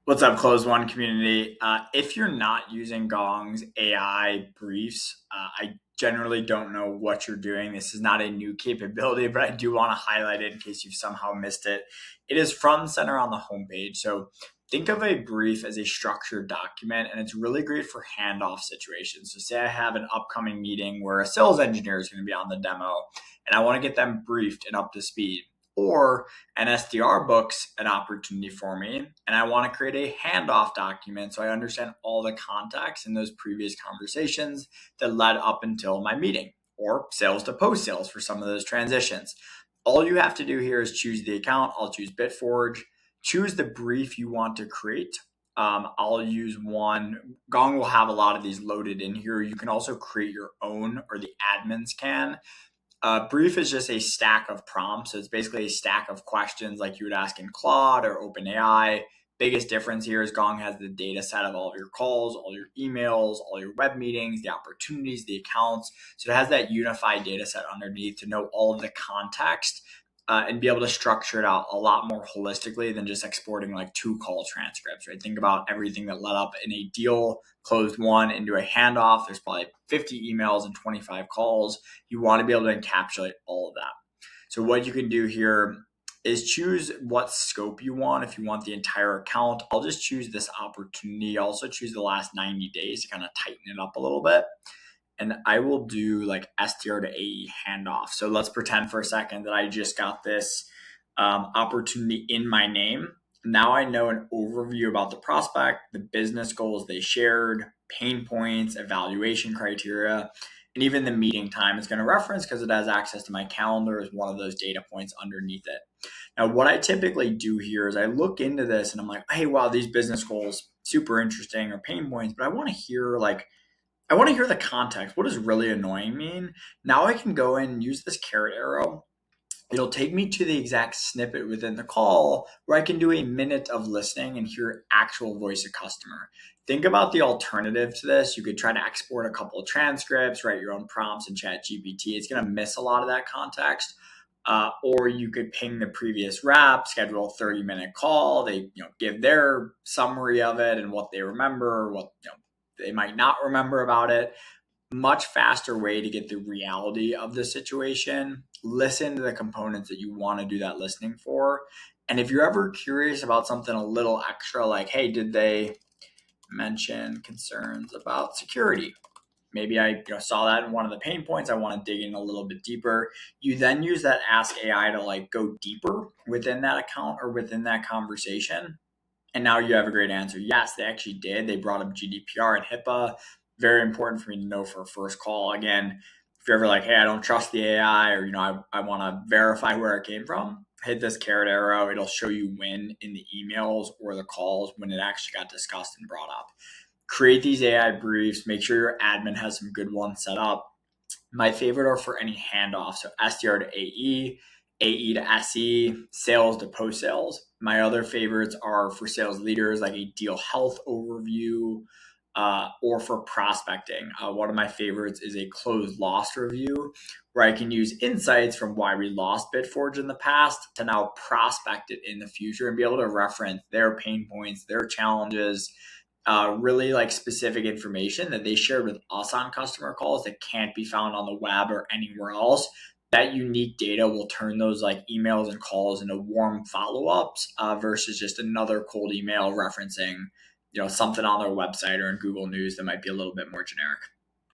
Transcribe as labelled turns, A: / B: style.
A: What's up, Close One community? If you're not using Gong's AI briefs, I generally don't know what you're doing. This is not a new capability, but I do want to highlight it in case you've somehow missed it. It is front and center on the homepage. So think of a brief as a structured document, and it's really great for handoff situations. So, say I have an upcoming meeting where a sales engineer is going to be on the demo, and I want to get them briefed and up to speed. Or an SDR books an opportunity for me, and I want to create a handoff document so I understand all the context in those previous conversations that led up until my meeting, or sales to post sales for some of those transitions. All you have to do here is choose the account. I'll choose Bitforge, choose the brief you want to create. I'll use one. Gong will have a lot of these loaded in here. You can also create your own, or the admins can. Brief is just a stack of prompts. So it's basically a stack of questions like you would ask in Claude or OpenAI. Biggest difference here is Gong has the data set of all of your calls, all your emails, all your web meetings, the opportunities, the accounts. So it has that unified data set underneath to know all of the context and be able to structure it out a lot more holistically than just exporting like two call transcripts, right? Think about everything that led up in a deal, closed one into a handoff. There's probably 50 emails and 25 calls. You want to be able to encapsulate all of that. So what you can do here is choose what scope you want. If you want the entire account, I'll just choose this opportunity. I'll also choose the last 90 days to kind of tighten it up a little bit. And I will do like SDR to AE handoff. So let's pretend for a second that I just got this opportunity in my name. Now I know an overview about the prospect, the business goals they shared, pain points, evaluation criteria, and even the meeting time is going to reference because it has access to my calendar as one of those data points underneath it. Now, what I typically do here is I look into this and I'm like, hey, wow, these business goals, super interesting, or pain points, but I want to hear the context. What does really annoying mean? Now I can go in and use this carrot arrow. It'll take me to the exact snippet within the call where I can do a minute of listening and hear actual voice of customer. Think about the alternative to this. You could try to export a couple of transcripts, write your own prompts in Chat GPT. It's going to miss a lot of that context. Or you could ping the previous rep, schedule a 30-minute call. They give their summary of it and what they remember, what they might not remember about it. Much faster way to get the reality of the situation. Listen to the components that you want to do that listening for. And if you're ever curious about something a little extra, like, hey, did they mention concerns about security? Maybe I saw that in one of the pain points. I want to dig in a little bit deeper. You then use that Ask AI to go deeper within that account or within that conversation. And now you have a great answer. Yes, they actually did. They brought up GDPR and HIPAA. Very important for me to know for a first call. Again, if you're ever like, hey, I don't trust the AI, or I want to verify where it came from, hit this carrot arrow. It'll show you when in the emails or the calls when it actually got discussed and brought up. Create these AI briefs. Make sure your admin has some good ones set up. My favorite are for any handoff. So SDR to AE, AE to SE, sales to post sales. My other favorites are for sales leaders, like a deal health overview, or for prospecting. One of my favorites is a closed loss review, where I can use insights from why we lost Bitforge in the past to now prospect it in the future and be able to reference their pain points, their challenges, really specific information that they shared with us on customer calls that can't be found on the web or anywhere else. That unique data will turn those emails and calls into warm follow-ups versus just another cold email referencing something on their website or in Google News that might be a little bit more generic.